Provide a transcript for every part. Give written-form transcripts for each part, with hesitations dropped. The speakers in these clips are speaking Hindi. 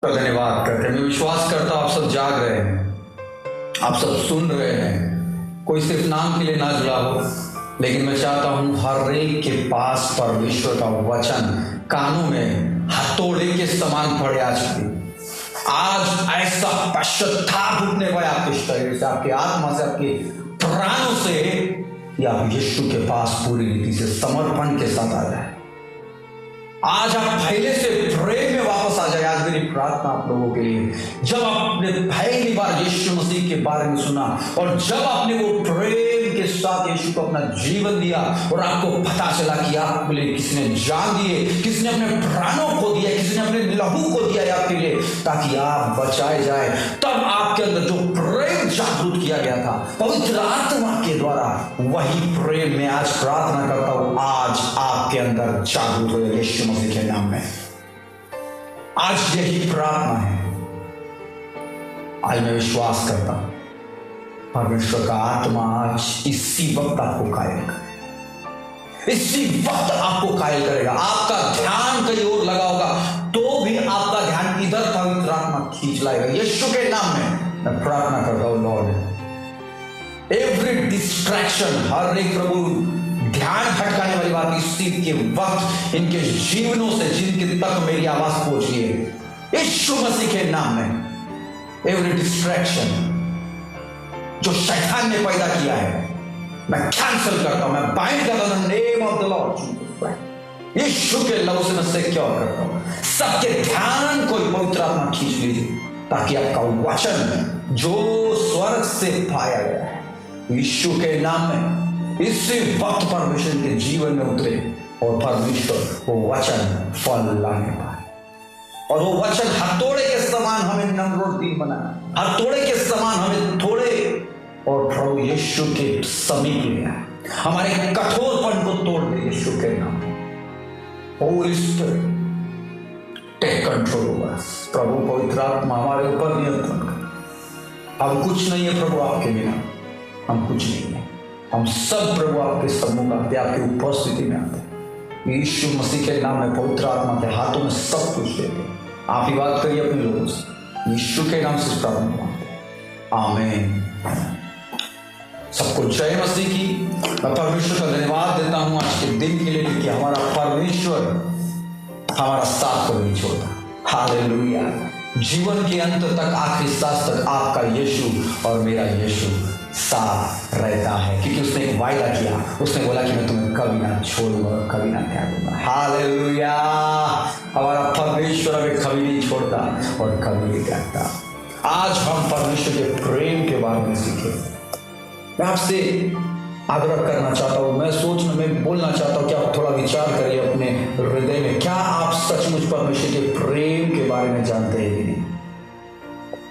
का धन्यवाद करते हैं। मैं विश्वास करता हूं आप सब जाग रहे हैं, आप सब सुन रहे हैं। कोई सिर्फ नाम के लिए ना जुड़ा हो, लेकिन मैं चाहता हूं हर एक के पास परमेश्वर का वचन कानों में हथौड़े के समान पड़े। आज ऐसा पश्चाताप उठने पाए आपके शरीर से, आपके आत्मा से, आपके प्राणों से, या यीशु के पास पूरी रीति से समर्पण के साथ आ जाए। आज आप पहले से प्रेम में वापस आ जाए। आज मेरी प्रार्थना आप लोगों के लिए, जब आपने पहली बार यीशु मसीह के बारे में सुना और जब आपने वो प्रेम के साथ यीशु को अपना जीवन दिया और आपको पता चला कि आपके लिए किसने जान दिए, किसने अपने प्राणों को दिया, किसने अपने लहू को दिया आपके लिए ताकि आप बचाए जाए, तब आपके अंदर जो प्रेम जागृत किया गया था पवित्र आत्मा के द्वारा, वही प्रेम में आज प्रार्थना करता हूं आज आपके अंदर जागृत हो यीशु मसीह के नाम में। आज यही प्रार्थना है। आज मैं विश्वास करता हूं परमेश्वर का आत्मा आज इसी वक्त आपको कायल करेगा, इसी वक्त आपको कायल करेगा। आपका ध्यान कहीं और लगा होगा तो भी आपका ध्यान इधर पवित्र आत्मा खींच लाएगा। यीशु के नाम में मैं प्रार्थना करता हूं लॉर्ड, एवरी डिस्ट्रैक्शन, हर एक प्रभु ध्यान भटकाने वाली बात इसी के वक्त इनके जीवनों से जिनके तक मेरी आवाज पहुंची है, यीशु मसीह के नाम में एवरी डिस्ट्रैक्शन जो शैतान ने पैदा किया है मैं कैंसिल करता हूं, मैं बाइंड करता हूं name of the lord Jesus Christ. यीशु के लहू से मैं सिक्योर करता हूं। सबके ध्यान को पवित्र आत्मा खींच लीजिए ताकि आपका वचन जो स्वर्ग से पाया गया है यीशु के नाम में इसी वक्त परमेश्वर के जीवन में उतरे और परमेश्वर वो वचन फल लाने पाए, और वो वचन हथौड़े के समान हमें नम्रता बनाए, हथौड़े के समान हमें थोड़े और प्रभु यीशु के समीप ले आए, हमारे कठोरपन को तोड़ दे यीशु के नाम। Holy spirit take control over us. प्रभु पवित्र आत्मा हमारे ऊपर नियंत्रण कर। हम कुछ नहीं है प्रभु आपके बिना, हम कुछ नहीं है। हम सब प्रभु आपके सम्मुख आते, आपकी उपस्थिति में आते। यीशु मसीह के नाम में पवित्र आत्मा के हाथों में सब कुछ देते। आप ही बात करिए अपने लोगों से, यीशु के नाम से प्रार्थना मांगते हैं, आमीन। सबको जय मसीह की। मैं परमेश्वर का धन्यवाद देता हूं आज के दिन के लिए कि हमारा परमेश्वर हमारा साथ को नहीं छोड़ता। हालेलुया। जीवन के अंत तक, आखिरी सांस तक आपका यीशु और मेरा यीशु साथ रहता है, क्योंकि उसने एक वायदा किया। उसने बोला कि मैं तुम्हें कभी ना छोड़ूंगा, कभी ना त्यागूंगा। हालेलुया। हमारा परमेश्वर हमें कभी नहीं छोड़ता और कभी नहीं त्यागता। आज हम परमेश्वर के प्रेम के बारे में सीखें। मैं आपसे आग्रह करना चाहता हूं, मैं बोलना चाहता हूं कि आप थोड़ा विचार करिए अपने हृदय में, क्या आप सचमुच परमेश्वर के प्रेम के बारे में जानते हैं कि नहीं?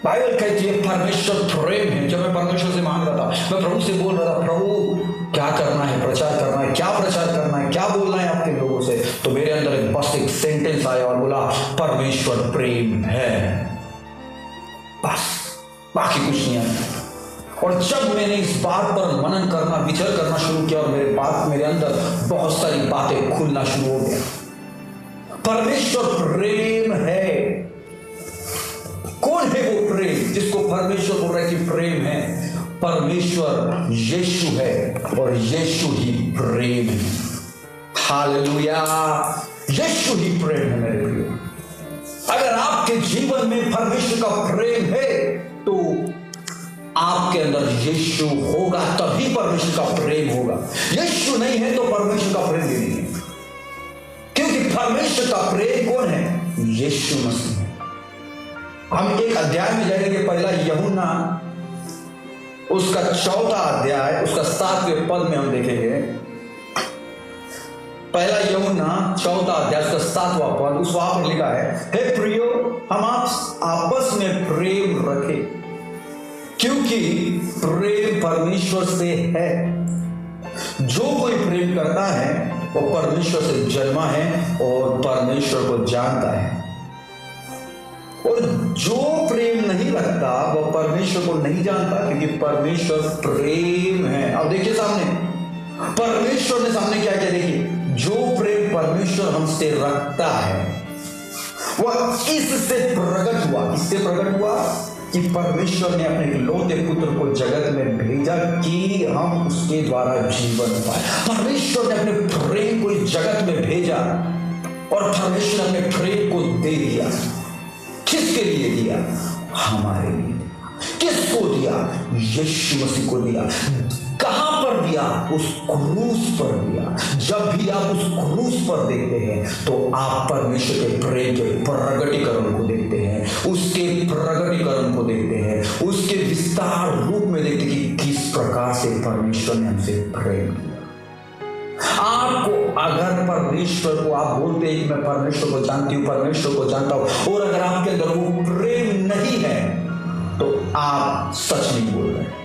बाइबल कहती है परमेश्वर प्रेम है। जब मैं परमेश्वर से मांग रहा था, मैं प्रभु से बोल रहा था, प्रभु क्या करना है, प्रचार करना है, क्या प्रचार करना है, क्या बोलना है आपके लोगों से, तो मेरे अंदर बस एक सेंटेंस आया और बोला परमेश्वर प्रेम है, बस, बाकी कुछ नहीं आया। और जब मैंने इस बात पर मनन करना, विचार करना शुरू किया और मेरे अंदर बहुत सारी बातें खुलना शुरू हो गया। परमेश्वर प्रेम है। कौन है वो प्रेम जिसको परमेश्वर बोल रहा है कि प्रेम है? परमेश्वर यीशु है और यीशु ही प्रेम है। हालेलुया। यीशु ही प्रेम है मेरे प्रियो। अगर आपके जीवन में परमेश्वर का प्रेम है तो आपके अंदर यीशु होगा, तभी परमेश्वर का प्रेम होगा। यीशु नहीं है तो परमेश्वर का प्रेम भी नहीं है, क्योंकि परमेश्वर का प्रेम कौन है? यीशु मसीह। हम एक अध्याय में जाएंगे, पहला यूहन्ना उसका 4वां अध्याय, उसका 7वें पद में हम देखेंगे। पहला यूहन्ना 4वां अध्याय, उसका 7वां पद, उस वहां पर लिखा है, हे प्रियो, हम आपस में प्रेम रखें, क्योंकि प्रेम परमेश्वर से है। जो कोई प्रेम करता है वो परमेश्वर से जन्मा है और परमेश्वर को जानता है, और जो प्रेम नहीं रखता वो परमेश्वर को नहीं जानता, क्योंकि परमेश्वर प्रेम है। अब देखिए सामने, परमेश्वर ने सामने क्या किया, देखिए, जो प्रेम परमेश्वर हमसे रखता है वह इससे प्रकट किससे प्रकट हुआ? कि परमेश्वर ने अपने इकलौते पुत्र को जगत में भेजा कि हम उसके द्वारा जीवन पाए। परमेश्वर ने अपने प्रेम को इस जगत में भेजा और परमेश्वर ने अपने प्रेम को दे दिया। किसके लिए दिया? हमारे लिए। किसको दिया? यीशु मसीह को दिया। कहां पर दिया? उस क्रूस पर दिया। जब भी आप उस क्रूस पर देखते हैं तो आप परमेश्वर के प्रेम के प्रगटीकरण को देखते हैं, उसके प्रगटीकरण को देखते हैं, उसके विस्तार रूप में देखते हैं कि किस प्रकार से परमेश्वर ने हमसे प्रेम किया। आपको अगर परमेश्वर को आप बोलते हैं कि मैं परमेश्वर को जानती हूं, परमेश्वर को जानता हूं, और अगर आपके अंदर वो प्रेम नहीं है तो आप सच नहीं बोल रहे।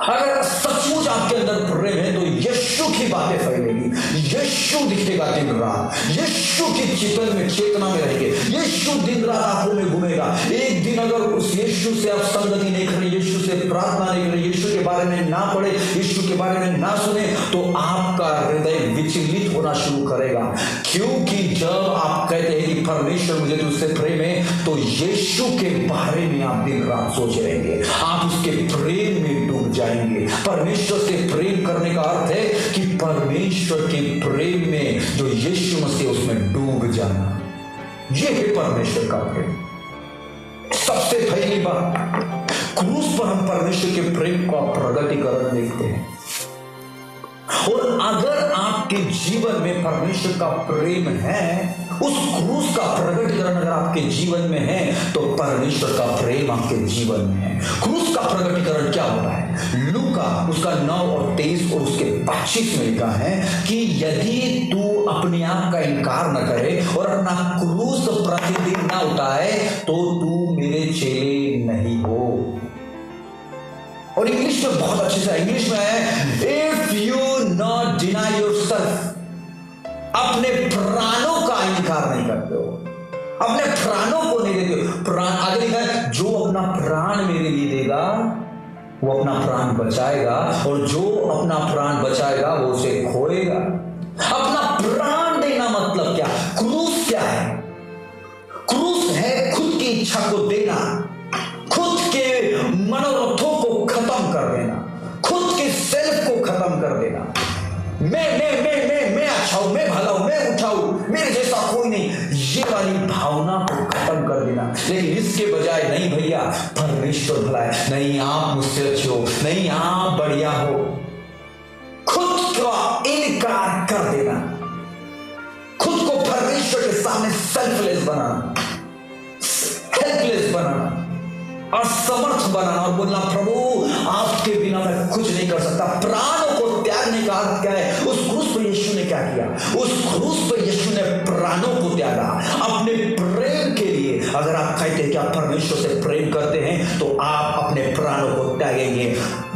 अगर सचमुच आपके अंदर प्रेम है तो यीशु की बातें फैलेगी, यीशु दिखेगा दिन रात, यीशु की चेतना में रहेंगे, यीशु दिन रात आंखों में घूमेगा। एक दिन अगर उस यीशु से आप संगति नहीं करें, यीशु से प्रार्थना नहीं करें, यीशु के बारे में ना पढ़े, यीशु के बारे में ना सुने, तो आपका हृदय विचलित होना शुरू करेगा। क्योंकि जब आप कहते हैं कि परमेश्वर मुझे तुझसे प्रेम है, तो यीशु के बारे में आप दिन रात सोच रहेंगे, आप उसके प्रेम में डूब जाएंगे। परमेश्वर से प्रेम करने का अर्थ है कि परमेश्वर के प्रेम में जो यीशु मसीह उसमें डूब जाना, यह है परमेश्वर का प्रेम। सबसे पहली बात, क्रूस पर हम परमेश्वर के प्रेम का प्रगटीकरण देखते हैं। और अगर आपके जीवन में परमेश्वर का प्रेम है, उस क्रूस का प्रगटीकरण अगर आपके जीवन में है, तो परमेश्वर का प्रेम आपके जीवन में है। क्रूस का प्रगटीकरण क्या होता है? लूका उसका 9 और 23 और उसके 25 में लिखा है कि यदि तू अपने आप का इनकार न करे और अपना क्रूस प्रतिदिन न उठाए तो तू मेरे चेले नहीं हो। और इंग्लिश में बहुत अच्छे से, इंग्लिश में है if you not deny yourself, अपने प्राणों का इनकार नहीं करते हो, अपने प्राणों को नहीं देते हो। प्राण आगे लिखा है जो अपना प्राण मेरे लिए देगा वो अपना प्राण बचाएगा, और जो अपना प्राण बचाएगा वो उसे खोएगा। अपना प्राण देना मतलब क्या? क्रूस क्या है? क्रूस है खुद की इच्छा को देना, खुद के मनोरथों को खत्म कर देना, खुद के सेल्फ को खत्म कर देना। मैं अच्छा हूं, मैं भला हूं, मैं उठा हूं, मेरे जैसा कोई नहीं, ये वाली भावना को खत्म कर देना। लेकिन इसके बजाय नहीं भैया, परमेश्वर भला है, नहीं आप मुझसे अच्छे हो, नहीं आप बढ़िया हो, खुद का इनकार कर देना, खुद को परमेश्वर के सामने सेल्फलेस बनाना, हेल्पलेस बनाना, असमर्थ बनाना और बोलना प्रभु आपके बिना मैं कुछ नहीं कर सकता। प्राणों को त्यागने का अर्थ क्या है? उस क्रूस पर यीशु ने क्या किया? उस क्रूस पर यीशु ने प्राणों को त्यागा अपने प्रेम के लिए। अगर आप कहते हैं कि आप परमेश्वर से प्रेम करते हैं तो आप अपने प्राणों को त्यागेंगे।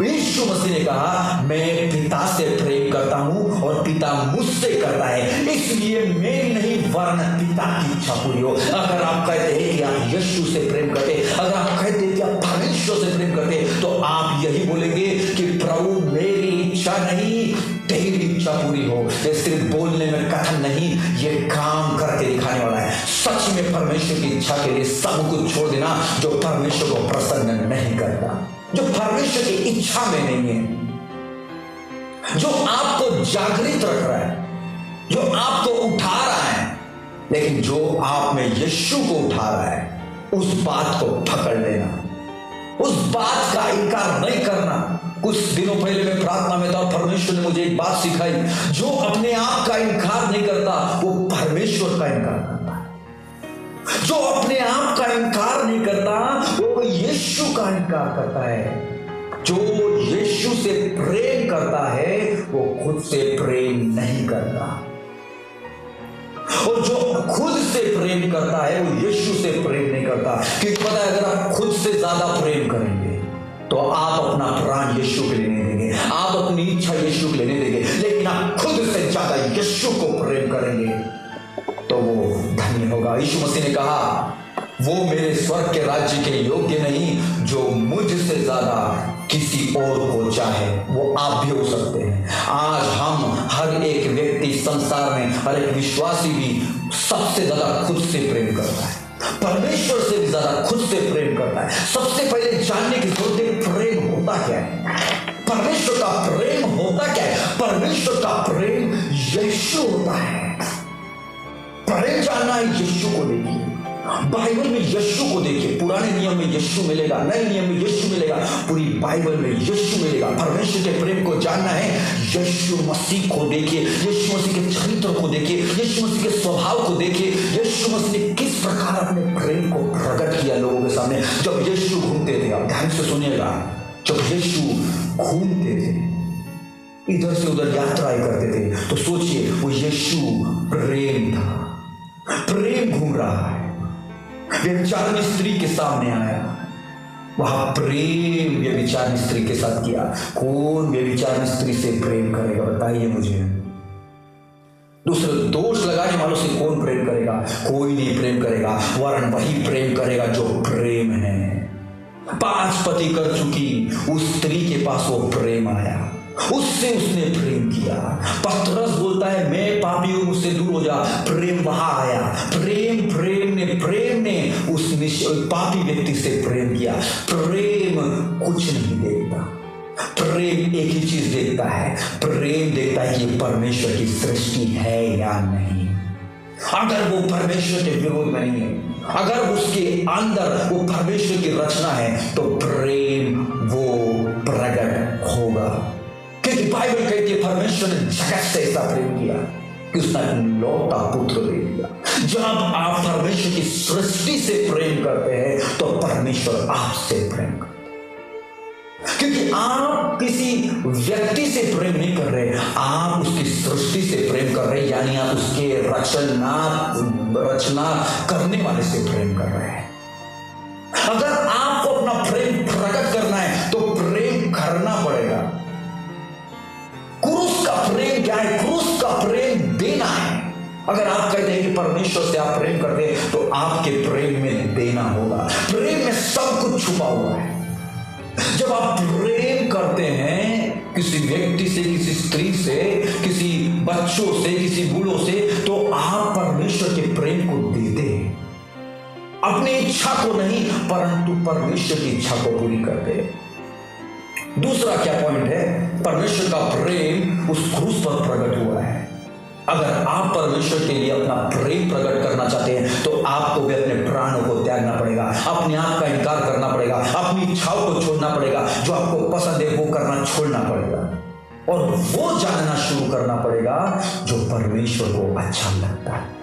यीशु मसीह ने कहा मैं पिता से प्रेम करता हूं और पिता मुझसे करता है, इसलिए मेरी नहीं वरन पिता की इच्छा पूरी हो। अगर आप कहते हैं कि आप यीशु से प्रेम करते, अगर आप कहते हैं कि आप परमेश्वर से प्रेम करते, तो आप यही बोलेंगे कि प्रभु मेरी इच्छा नहीं तेरी इच्छा पूरी हो। ये सिर्फ बोलने में कथन नहीं, ये काम करके दिखाने वाला है। सच में परमेश्वर की इच्छा के लिए सब कुछ छोड़ देना जो परमेश्वर को प्रसन्न नहीं करता, जो परमेश्वर की इच्छा में नहीं है, जो आपको जागृत रख रहा है, जो आपको उठा रहा है, लेकिन जो आप में यीशु को उठा रहा है, उस बात को पकड़ लेना, उस बात का इनकार नहीं करना। कुछ दिनों पहले मैं प्रार्थना में था, परमेश्वर ने मुझे एक बात सिखाई, जो अपने आप का इनकार नहीं करता वो परमेश्वर का इनकार करता है। जो अपने आप का इनकार नहीं करता वो यीशु का इनकार करता है। जो यीशु से प्रेम करता है वो खुद से प्रेम नहीं करता, और जो खुद से प्रेम करता है वो यीशु से प्रेम नहीं करता। क्योंकि पता है अगर आप खुद से ज्यादा प्रेम करेंगे तो आप अपना प्राण यीशु के लिए नहीं देंगे, आप अपनी इच्छा यीशु के लिए नहीं देंगे, लेकिन आप खुद से ज्यादा यीशु को प्रेम करेंगे तो वो धन्य होगा। यीशु मसीह ने कहा वो मेरे स्वर्ग के राज्य के योग्य नहीं जो मुझसे ज्यादा किसी और को चाहे। वो आप भी हो सकते हैं। आज हम हर एक व्यक्ति संसार में, हर एक विश्वासी भी सबसे ज्यादा खुद से प्रेम करता है, परमेश्वर से भी ज्यादा खुद से प्रेम करता है। सबसे पहले जानने की जरूरत है प्रेम होता क्या है, परमेश्वर का प्रेम होता क्या है। परमेश्वर का प्रेम यीशु होता है। प्रेम जानना है यीशु को देखिए, बाइबल में यीशु को देखिए। पुराने नियम में यीशु मिलेगा, नए नियम में यीशु मिलेगा, पूरी बाइबल में यीशु मिलेगा। परमेश्वर के प्रेम को जानना है, यीशु मसीह को देखिए, यीशु मसीह के चरित्र को देखिए, यीशु मसीह के स्वभाव को देखिए। यीशु मसीह ने किस प्रकार अपने प्रेम को प्रकट किया लोगों के सामने। जब यीशु घूमते थे, आप ध्यान से सुनिएगा, जब यीशु घूमते थे, इधर से उधर यात्राएं करते थे, तो सोचिए वो यीशु प्रेम था, प्रेम घूम रहा है। व्यभिचारिणी स्त्री के सामने आया, वहां प्रेम व्यभिचारिणी स्त्री के साथ किया। कौन व्यभिचारिणी स्त्री से प्रेम करेगा, बताइए मुझे। दूसरे दोष लगाने वालों से कौन प्रेम करेगा? कोई नहीं प्रेम करेगा, वरन वही प्रेम करेगा जो प्रेम है। 5 पति कर चुकी उस स्त्री के पास वो प्रेम आया, उससे उसने प्रेम किया। पतरस बोलता है मैं पापी हूं, मुझसे दूर हो जा। प्रेम वहां आया, प्रेम ने उस पापी व्यक्ति से प्रेम किया। प्रेम कुछ नहीं देखता, प्रेम एक ही चीज देखता है, प्रेम देखता है कि परमेश्वर की सृष्टि है या नहीं। अगर वो परमेश्वर के विरोध में नहीं है, अगर उसके अंदर वो परमेश्वर की रचना है, तो प्रेम वो प्रकट होगा। क्योंकि बाइबल कहती है परमेश्वर ने जगत से ऐसा प्रेम किया कि उसने लौटा पुत्र दे दिया। जब आप परमेश्वर की सृष्टि से प्रेम करते हैं, तो परमेश्वर आपसे प्रेम करता है। क्योंकि आप किसी व्यक्ति से प्रेम नहीं कर रहे, आप उसकी सृष्टि से प्रेम कर रहे हैं, यानी आप उसके रचना करने वाले से प्रेम कर रहे हैं। अगर आपको अपना प्रेम प्रकट करना है, तो प्रेम करना पड़ेगा। क्रूस का प्रेम क्या है? क्रूस का प्रेम देना है। अगर आप कहते हैं कि परमेश्वर से आप प्रेम करते हैं, तो आपके प्रेम में देना होगा। प्रेम में सब कुछ छुपा हुआ है। जब आप प्रेम करते हैं किसी व्यक्ति से, किसी स्त्री से, किसी बच्चों से, किसी बूढ़ों से, तो आप परमेश्वर के प्रेम को देते हैं। अपनी इच्छा को नहीं, परंतु परमेश्वर की इच्छा को पूरी करते हैं। दूसरा क्या पॉइंट है? परमेश्वर का प्रेम उस क्रूस पर प्रकट हुआ है। अगर आप परमेश्वर के लिए अपना प्रेम प्रकट करना चाहते हैं, तो आपको भी अपने प्राणों को त्यागना पड़ेगा, अपने आप का इनकार करना पड़ेगा, अपनी इच्छाओं को छोड़ना पड़ेगा, जो आपको पसंद है वो करना छोड़ना पड़ेगा, और वो जानना शुरू करना पड़ेगा जो परमेश्वर को अच्छा लगता है।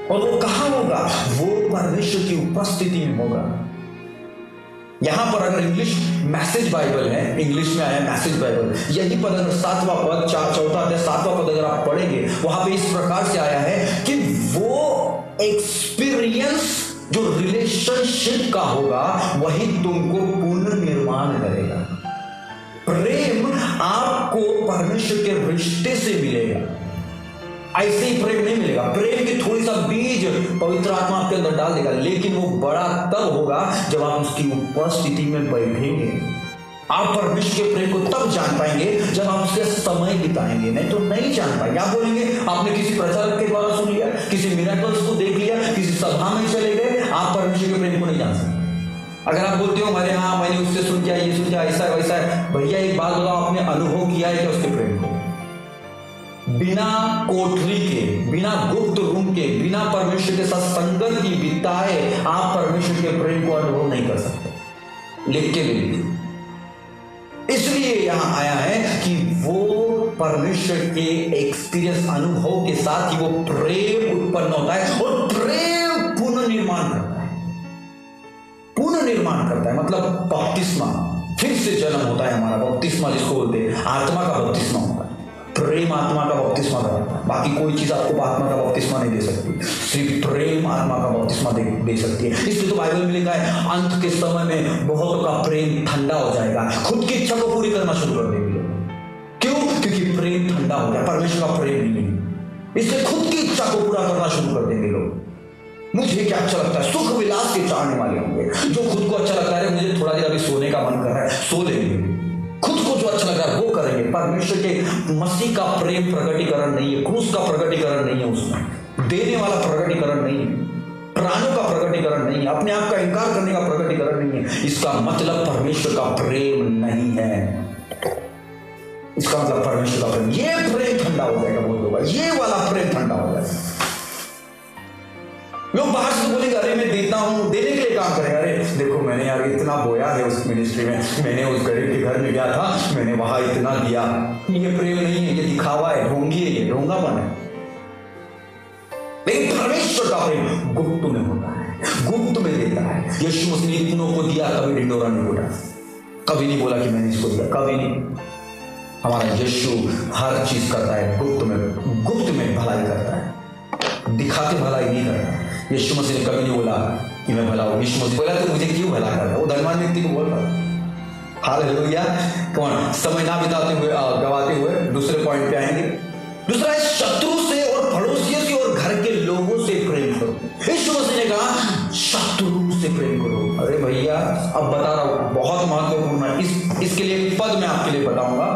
और वो कहां होगा? वो परमेश्वर की उपस्थिति में होगा। यहां पर अगर इंग्लिश मैसेज बाइबल है, इंग्लिश में आया मैसेज बाइबल, यही पद अगर 7वां पद, 7वां पद अगर आप पढ़ेंगे, वहां पे इस प्रकार से आया है कि वो एक्सपीरियंस जो रिलेशनशिप का होगा, वही तुमको पुनर्निर्माण करेगा। प्रेम आपको परमेश्वर के रिश्ते से मिलेगा, ऐसे ही प्रेम नहीं मिलेगा। प्रेम की थोड़ी सा बीज पवित्र आत्मा आपके अंदर डाल देगा, लेकिन वो बड़ा तब होगा जब आप उसकी उपस्थिति में बैठेंगे। आप परमेश्वर के प्रेम को तब जान पाएंगे जब आप उसके समय बिताएंगे, नहीं तो नहीं जान पाएंगे। आप बोलेंगे आपने किसी प्रचारक के द्वारा सुन लिया, किसी मिरेकल्स को देख लिया, किसी सभा में चले गए, आप परमेश्वर के प्रेम को नहीं जान सकते। अगर आप बोलते हो हमारे हाँ मैंने उससे सुन किया, ये सुन किया, ऐसा वैसा है, भैया एक बात बताओ, आपने अनुभव किया है क्या उसके प्रेम को? बिना कोठरी के, बिना गुप्त रूम के, बिना परमेश्वर के साथ संगत की बिताए आप परमेश्वर के प्रेम को अनुभव नहीं कर सकते। लिख के ले लीजिए। इसलिए यहां आया है कि वो परमेश्वर के एक्सपीरियंस, अनुभव के साथ ही वो प्रेम उत्पन्न होता है, और प्रेम पुनर्निर्माण करता है। पुनर्निर्माण करता है मतलब बपतिस्मा, फिर से जन्म होता है हमारा। बपतिस्मा जिसको बोलते हैं, आत्मा का बपतिस्मा होता है। प्रेम आत्मा का बपतिस्मा कराता है, बाकी कोई चीज आपको आत्मा का बपतिस्मा नहीं दे सकती, सिर्फ प्रेम आत्मा का बपतिस्मा दे सकती है। इसलिए तो बाइबल में लिखा है अंत के समय में बहुतों का प्रेम ठंडा हो जाएगा, खुद की इच्छा को पूरी करना शुरू कर देंगे। क्यों? क्योंकि प्रेम ठंडा हो गया, परमेश्वर का प्रेम नहीं है, इसलिए खुद की इच्छा को पूरा करना शुरू कर देंगे लोग। मुझे क्या अच्छा लगता है, सुख विलास के चाहने वाले होंगे, जो खुद को अच्छा लगता है, मुझे थोड़ा देर अभी सोने का मन कर रहा है, सो लेंगे, खुद को जो अच्छा लग रहा है वो करेंगे। परमेश्वर के मसीह का प्रेम प्रकटीकरण नहीं है, क्रूस का प्रकटीकरण नहीं है, उसमें देने वाला प्रकटीकरण नहीं है। प्राणों का प्रकटीकरण नहीं है, अपने आप का इनकार करने का प्रकटीकरण नहीं है। इसका मतलब परमेश्वर का प्रेम नहीं है। इसका मतलब परमेश्वर का प्रेम, ये प्रेम ठंडा हो जाएगा, बहुत होगा, ये वाला प्रेम ठंडा हो जाएगा। लोग बाहर से बोलेंगे अरे मैं देता हूं, देने के लिए काम करेंगे, अरे देखो मैंने यार इतना बोया है उस मिनिस्ट्री में, मैंने उस गरीब के घर में गया था, मैंने वहां इतना दिया। ये प्रेम नहीं है, ये दिखावा है, ढोंगी है, ये ढोंगापन है। लेकिन परमेश्वर का प्रेम गुप्त में होता है, गुप्त में देता है। यीशु मसीह ने इतनों को दिया, कभी ढिंडोरा नहीं उठा, कभी नहीं बोला कि मैंने इसको दिया, कभी नहीं। हमारा यीशु हर चीज करता है गुप्त में भलाई करता है, दिखाते भलाई नहीं करता। यीशु मसीह ने कभी नहीं बोला कि मैं भला हूं। यीशु मसीह बोला तो मुझे क्यों भला कर रहा है, वो धनवान व्यक्ति को बोल रहा। हालेलुया। कौन समय ना बिताते हुए गवाते हुए दूसरे पॉइंट पे आएंगे। दूसरा है शत्रु से और पड़ोसियों से और घर के लोगों से प्रेम करो। यीशु मसीह ने कहा शत्रु से प्रेम करो। अरे भैया अब बता रहा हूं, बहुत महत्वपूर्ण है। इसके लिए पद मैं आपके लिए बताऊंगा।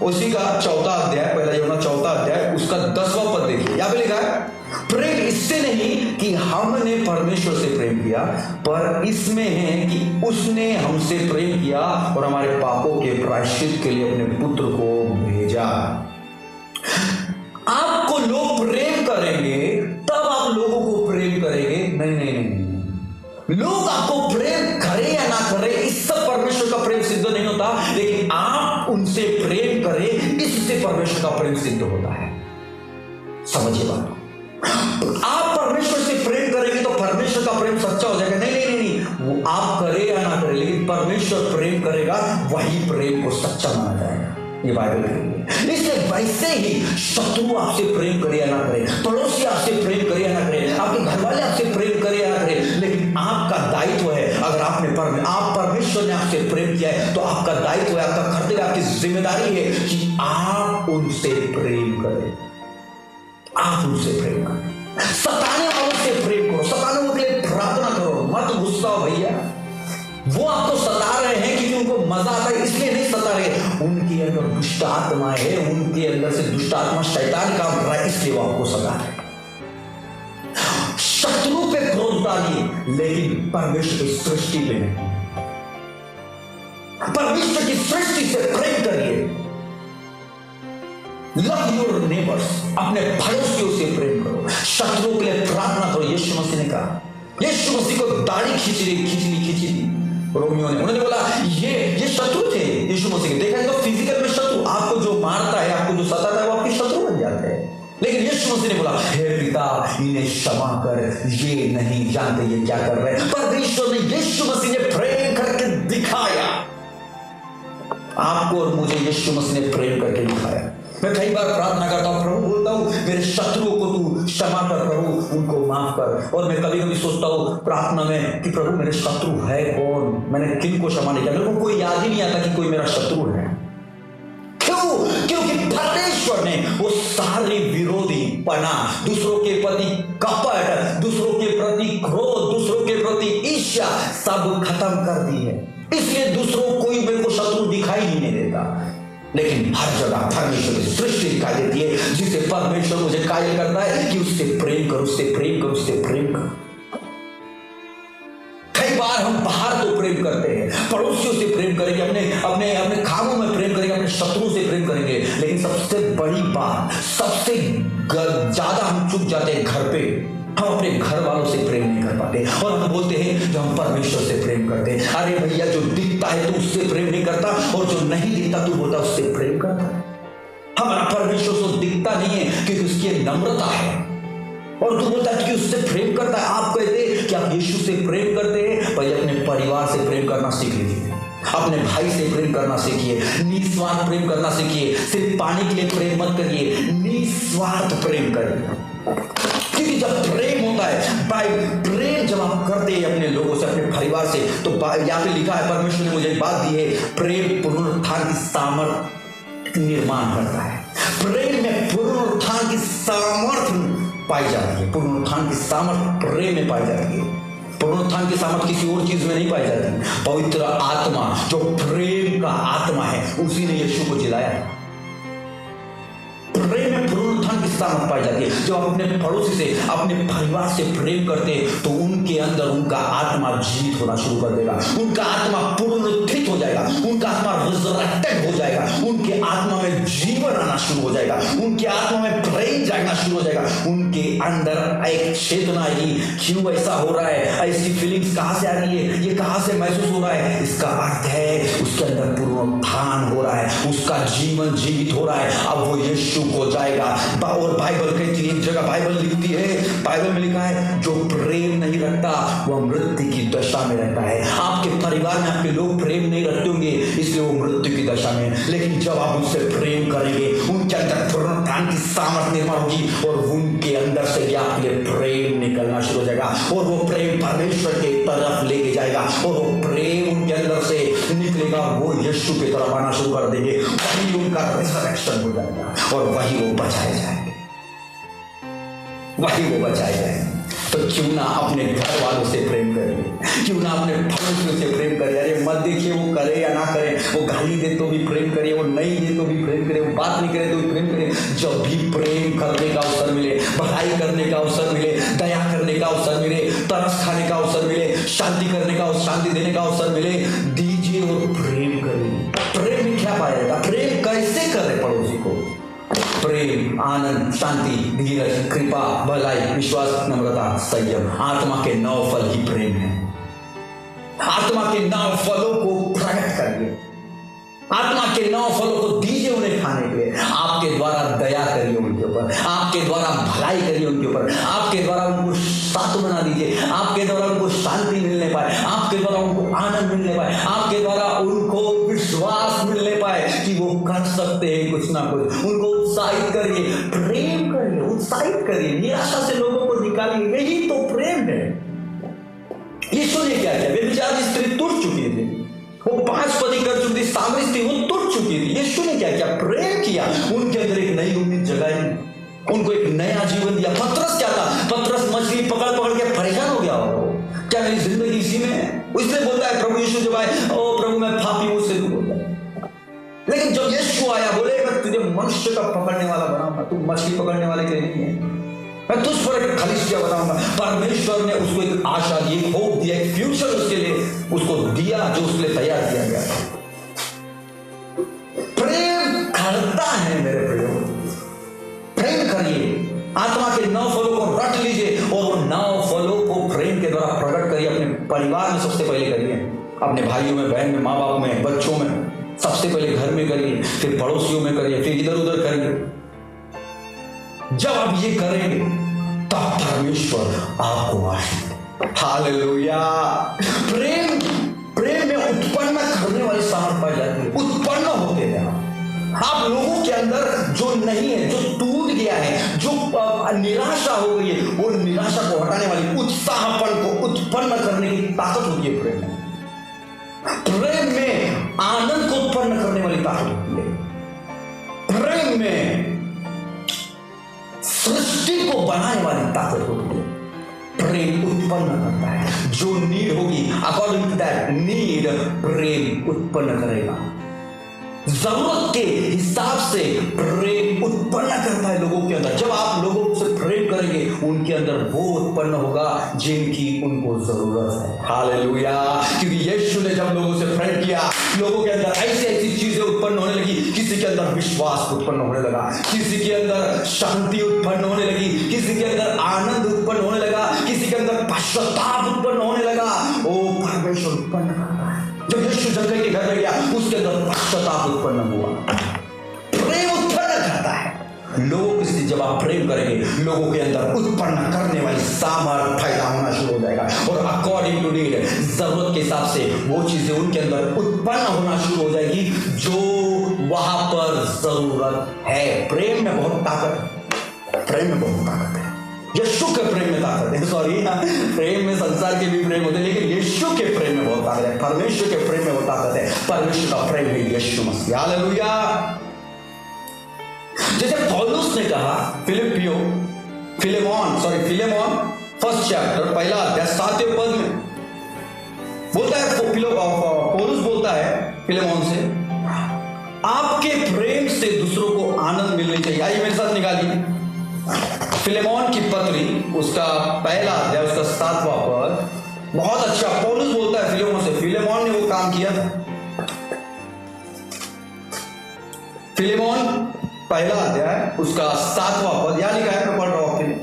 उसी का 4 अध्याय, पहला यूहन्ना 4 अध्याय उसका 10वां पद देखिए। यहाँ पे लिखा है प्रेम इससे नहीं कि हमने परमेश्वर से प्रेम किया, पर इसमें है कि उसने हमसे प्रेम किया और हमारे पापों के प्रायश्चित के लिए अपने पुत्र को भेजा। आपको लोग प्रेम करेंगे तब आप लोगों को प्रेम करेंगे। नहीं, लोग आपको प्रेम करे या ना करे इससे परमेश्वर का प्रेम सिद्ध नहीं होता, लेकिन आप उनसे प्रेम करें इससे परमेश्वर का प्रेम सिद्ध होता है। समझिए बात। आप परमेश्वर से प्रेम करेंगे तो परमेश्वर का प्रेम सच्चा हो जाएगा। नहीं, वो आप करे या ना करे, लेकिन परमेश्वर प्रेम करेगा, वही प्रेम को सच्चा माना जाएगा। ये बाइबल है। इसलिए वैसे ही शत्रु आपसे प्रेम करे या ना करे, पड़ोसी आपसे प्रेम करे या ना करे, आपके घर वाले आपसे प्रेम करे या ना करे, लेकिन आपका दायित्व है, अगर आप परमेश्वर ने आपसे प्रेम किया है तो आपका दायित्व है, आपका कर्तव्य, आपकी जिम्मेदारी है कि आप उनसे प्रेम करें। आप उनसे प्रेम करो, सताने वालों से प्रेम करो, सताने वालों के लिए प्रार्थना करो, मत गुस्सा हो भैया। वो आपको सता रहे हैं क्योंकि उनको मजा आता है, इसलिए नहीं सता रहे। उनके अंदर दुष्ट आत्मा है, उनके अंदर से दुष्ट आत्मा शैतान काम कर रहा है, इसलिए वो आपको सता रहे। शत्रु पे क्रोध डालिए, लेकिन परमेश्वर की सृष्टि पे नहीं। परमेश्वर की सृष्टि से प्रेम करिए। लव योर नेबर्स, अपने पड़ोसियों से प्रेम करो, शत्रुओं के लिए प्रार्थना करो। यीशु मसीह ने कहा, यीशु मसीह को दाढ़ी खींची थी रोमियो ने। उन्होंने बोला ये शत्रु थे यीशु मसीह के। देखा तो फिजिकल में शत्रु, आपको जो मारता है, आपको जो सताता है, वो आपके शत्रु बन जाते हैं। लेकिन यीशु मसीह ने बोला हे पिता इन्हें क्षमा कर, ये नहीं जानते ये क्या कर रहे हैं। परमेश्वर ने, यीशु मसीह ने प्रेम करके दिखाया। आपको और मुझे यीशु मसीह ने प्रेम करके दिखाया। मैं कई बार प्रार्थना करता हूँ, प्रभु बोलता हूँ मेरे शत्रुओं को तू क्षमा कर, प्रभु उनको माफ कर। और मैं कभी कभी सोचता हूँ प्रार्थना में कि प्रभु मेरे शत्रु है कौन, मैंने किन को क्षमा नहीं किया। मेरे को कोई याद ही नहीं आता कि कोई मेरा शत्रु है। क्यों? क्योंकि परमेश्वर ने वो सारे विरोधी पना, दूसरों के प्रति कपट, दूसरों के प्रति क्रोध, दूसरों के प्रति ईर्ष्या सब खत्म कर दी है। इसलिए दूसरों कोई मेरे को शत्रु दिखाई ही नहीं देता। लेकिन हर जगह परमेश्वर की सृष्टि दिखाई देती है, जिसे परमेश्वर मुझे कायल करता है कि उससे प्रेम करो, उससे प्रेम करो, उससे प्रेम करो। कई बार हम बाहर तो प्रेम करते हैं, पड़ोसियों से प्रेम करेंगे, अपने कामों में प्रेम करेंगे, अपने शत्रुओं से प्रेम करेंगे, लेकिन सबसे बड़ी बात, सबसे ज्यादा हम चूक जाते हैं घर पे। हम अपने घर वालों से प्रेम नहीं कर पाते और हम बोलते हैं जो हम परमेश्वर से प्रेम करते हैं। अरे भैया जो दिखता है तो उससे प्रेम नहीं करता, और जो नहीं दिखता तो बोलता उससे प्रेम करता। हमारा परमेश्वर तो दिखता नहीं है क्योंकि उसकी नम्रता है, और तू बोलता है कि उससे प्रेम करता है। आप कहते हैं कि आप यीशु से प्रेम करते हैं, भाई अपने परिवार से प्रेम करना सीख लीजिए, अपने भाई से प्रेम करना सीखिए, निस्वार्थ प्रेम करना सीखिए। सिर्फ पानी के लिए प्रेम मत करिए, निस्वार्थ प्रेम करिए। क्योंकि जब प्रेम होता है, प्रेम जब आप करते हैं अपने लोगों से, अपने परिवार से, तो यहाँ पे लिखा है, परमेश्वर ने मुझे एक बात दी है, प्रेम पुनरुत्थान की सामर्थ्य निर्माण करता है। प्रेम में पुनरुत्थान की सामर्थ्य पाई जाती है। पुनरुत्थान की सामर्थ्य प्रेम में पाई जाती है। पुनरुत्थान की सामर्थ्य किसी और चीज में नहीं पाई जाती। पवित्र आत्मा जो प्रेम का आत्मा है, उसी ने यीशु को जिलाया। प्रेम में पुनरुत्थान की सामर्थ पाई जाती है। जब आप अपने पड़ोसी से, अपने परिवार से प्रेम करते हैं तो उनके अंदर उनका आत्मा जीवित होना शुरू कर देगा, उनका आत्मा पुनरुत्थित हो जाएगा, उनका आत्मा रिजरेक्टेड हो जाएगा, उनके आत्मा में जीवन आना शुरू हो जाएगा, उनके आत्मा में प्रेम जागना शुरू हो जाएगा, उनके अंदर एक चेतना आएगी। क्यों ऐसा हो रहा है, ऐसी फीलिंग्स कहां से आ रही है, ये कहां से महसूस हो रहा है? इसका अर्थ है उसके अंदर पुनरुत्थान हो रहा है, उसका जीवन जीवित हो रहा है, अब वो यीशु को जाएगा। और बाइबल कहती है, एक जगह बाइबल लिखती है, बाइबल में लिखा है जो प्रेम नहीं रखता वह मृत्यु की दशा में रहता है। आपके परिवार में आपके लोग प्रेम नहीं रखते होंगे इसलिए वो मृत्यु की दशा में है, लेकिन जब आप उनसे प्रेम करेंगे उनके अंदर पुनरुत्थान की सामर्थ निर्माण होगी और उनके अंदर से आपके लिए प्रेम निकलना शुरू हो जाएगा और वो प्रेम परमेश्वर के तरफ लेके जाएगा और वो प्रेम उनके अंदर से निकलेगा, वो यीशु की तरफ आना शुरू कर देंगे, वही उनका रिजरेक्शन हो जाएगा और वही वो बचाए जाएंगे, वही वो बचाए जाएंगे। तो क्यों ना अपने घर वालों से प्रेम करें, क्यों ना अपने पड़ोसियों से प्रेम करें। अरे मत देखिए वो करे या ना करे, वो गाली दे तो भी प्रेम करिए, वो नहीं दे तो भी प्रेम करें, वो बात नहीं करे तो भी प्रेम करें। जब भी प्रेम करने का अवसर मिले, भलाई करने का अवसर मिले, दया करने का अवसर मिले, तरस खाने का अवसर मिले, शांति करने का, शांति देने का अवसर मिले, दीजिए और प्रेम करिए। प्रेम में क्या पाया जाएगा? प्रेम कैसे करें पड़ोसी को? प्रेम, आनंद, शांति, धीरज, कृपा, भलाई, विश्वास, नम्रता, संयम, आत्मा के 9 फल ही प्रेम है। आत्मा के 9 फलों को प्रकट करिए, आत्मा के 9 फलों को दीजिए उन्हें खाने के लिए। आपके द्वारा दया करिए उनके ऊपर, आपके द्वारा भलाई करिए उनके ऊपर, आपके द्वारा उनको साथ बना दीजिए, आपके द्वारा उनको शांति मिलने पाए, आपके द्वारा उनको आनंद मिलने पाए, आपके द्वारा उनको विश्वास मिलने पाए कि वो कर सकते हैं कुछ ना कुछ। उनको उत्साहित करिए, प्रेम करिए, उत्साहित करिए, निराशा से लोगों को निकालिए, यही तो प्रेम है। यीशु ने क्या किया? व्यभिचारी स्त्री टूट चुकी थी, वो 5 पति कर चुकी थी, सामरी थी, वो टूट चुकी थी। यीशु ने क्या किया? प्रेम किया, उनके अंदर एक नई उम्मीद जगाई, उनको एक नया जीवन दिया। पतरस क्या था? पतरस मछली पकड़ पकड़ के परेशान हो गया हो, क्या मेरी जिंदगी इसी में है? इसलिए बोलता है प्रभु यीशु जब आए, ओ प्रभु मैं पापी हूं, उससे बोलता है। लेकिन जब यीशु आया, बोले मैं तुझे मनुष्य का पकड़ने वाला बनाऊंगा, तू मछली पकड़ने वाले के लिए नहीं है, मैं तुझ पर एक खलीसिया बनाऊंगा। परमेश्वर ने उसको एक आशा दी, एक होप दिया, एक फ्यूचर उसके लिए उसको दिया जो उसके लिए तैयार किया गया। प्रेम करता है मेरे प्रियो, प्रेम करिए, आत्मा के 9 फलों को रट लीजिए और 9 फलों को प्रेम के द्वारा प्रकट करिए। अपने परिवार में सबसे पहले करिए, अपने भाइयों में, बहन में, माँ बाप में, बच्चों में, सबसे पहले घर में करिए, फिर पड़ोसियों में करिए, फिर इधर उधर करिए। जब आप ये करेंगे तब परमेश्वर आपको आशीष। हालेलुया। प्रेम में उत्पन्न करने वाली सामर्थ पाई जाती है, उत्पन्न होते हैं आप लोगों के अंदर जो नहीं है, जो टूट गया है, जो निराशा हो गई है, वो निराशा को हटाने वाली, उत्साहपन को उत्पन्न करने की ताकत होती है प्रेम में। प्रेम में आनंद को उत्पन्न करने वाली ताकत होती है। प्रेम में सृष्टि को बनाने वाली ताकत होती है। प्रेम उत्पन्न करता है, जो नीड होगी अकॉर्डिंग टू दैट नीड प्रेम उत्पन्न करेगा। जरूरत के हिसाब से प्रेम उत्पन्न करता है लोगों के अंदर। जब आप लोगों से प्रेम करेंगे उनके अंदर वो उत्पन्न होगा जिनकी उनको जरूरत है। हालेलुया। क्योंकि यीशु ने जब लोगों से प्रेम किया, लोगों के अंदर ऐसी ऐसी चीजें उत्पन्न होने लगी। किसी के अंदर विश्वास उत्पन्न होने लगा, किसी के अंदर शांति उत्पन्न होने लगी, किसी के अंदर आनंद उत्पन्न होने लगा, किसी के अंदर पश्चाताप उत्पन्न होने लगा। ओ परमेश्वर उत्पन्न करता है। जब यीशु जक्कई के घर में गया, उसके अंदर पश्चाताप उत्पन्न हुआ। प्रेम उत्पन्न करता है लोगों से। जब आप प्रेम करेंगे, लोगों के अंदर उत्पन्न करने वाली सामर्थ पैदा होना शुरू हो जाएगा और अकॉर्डिंग टू नीड, जरूरत के हिसाब से वो चीजें उनके अंदर उत्पन्न होना शुरू हो जाएगी जो वहां पर जरूरत है। प्रेम में बहुत ताकत है, प्रेम में बहुत ताकत है। यीशु के प्रेम में ताकत है। सॉरी, प्रेम में संसार के भी प्रेम होते हैं, लेकिन यीशु के प्रेम में बहुत ताकत है। परमेश्वर के प्रेम में बहुत ताकत है। परमेश्वर का प्रेम है यीशु मसीह। हालेलुया। जैसे पौलुस ने कहा फिलेमोन 1st चैप्टर 1 अध्याय 7वें पद में बोलता है, पौलुस बोलता है फिलेमोन से, आपके प्रेम से दूसरों को आनंद मिलनी चाहिए। आइए मेरे साथ निकालिए फिलेमोन की पत्री उसका पहला अध्याय उसका 7वां पद बहुत अच्छा पौलुस बोलता है फिलेमोन से। फिलेमोन ने वो काम किया। फिलेमोन पहला अध्याय उसका 7वां पद यहां लिखा है, मैं पढ़ रहा हूं आपके लिए।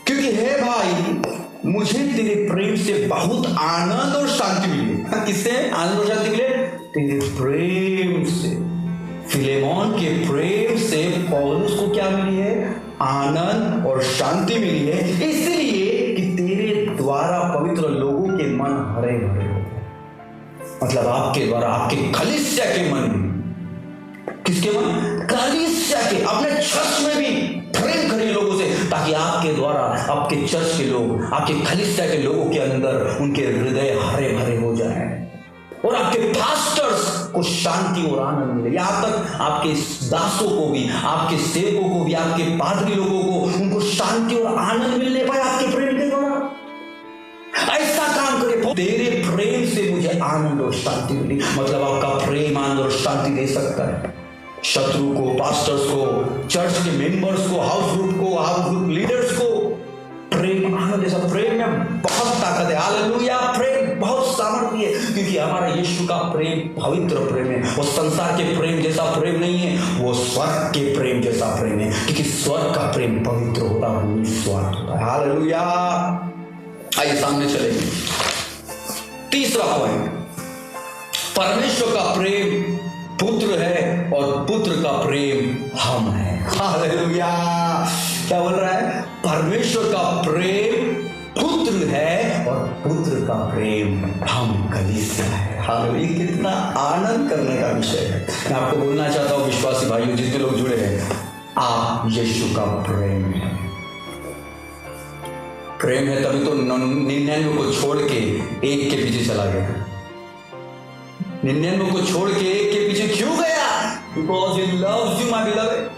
क्योंकि हे भाई मुझे तेरे प्रेम से बहुत आनंद और शांति मिली। किससे आनंद और शांति मिले? तेरे प्रेम से। फिलेमोन के प्रेम से पौलुस को क्या मिली है? आनंद और शांति मिली है, इसलिए कि तेरे द्वारा पवित्र लोगों के मन हरे भरे हो गए। मतलब आपके द्वारा आपके कलीसिया के मन, किसके मन? कलीसिया के। अपने चर्च में भी प्रेम करिए लोगों से, ताकि आपके द्वारा आपके चर्च के लोग, आपके कलीसिया के लोगों के अंदर उनके हृदय हरे भरे हो जाए और आपके पास्टर्स को शांति और आनंद मिले। यहां तक आपके दासों को भी, आपके सेवकों को भी, आपके पादरी लोगों को, उनको शांति और आनंद मिलने पाए आपके प्रेम के द्वारा। ऐसा काम करे। तेरे प्रेम से मुझे आनंद और शांति मिली। मतलब आपका प्रेम आनंद और शांति दे सकता है शत्रु को, पास्टर्स को, चर्च के मेंबर्स को, हाउस ग्रुप लीडर्स को। प्रेम आनंद, जैसा प्रेम में बहुत ताकत है। हालेलुया। प्रेम बहुत सामर्थ्य है, क्योंकि हमारा यीशु का प्रेम पवित्र प्रेम है। वो संसार के प्रेम जैसा प्रेम नहीं है, वो स्वर्ग के प्रेम जैसा प्रेम है, क्योंकि स्वर्ग का प्रेम पवित्र होता है, निस्वार्थ होता है। हालेलुया। आइए सामने चलेंगे। तीसरा पॉइंट, परमेश्वर का प्रेम पुत्र है और पुत्र का प्रेम हम है। हालेलुया। क्या बोल रहा है? परमेश्वर का प्रेम पुत्र है और पुत्र का प्रेम हम कलीसिया है। हालेलुया। कितना आनंद करने का विषय है। मैं आपको बोलना चाहता हूं विश्वासी भाइयों, जितने लोग जुड़े हैं, आप यीशु का प्रेम है। प्रेम है तभी तो 99 को छोड़ के एक के पीछे चला गया। 99 को छोड़ के एक के पीछे क्यों गया? Because he loves you, my beloved।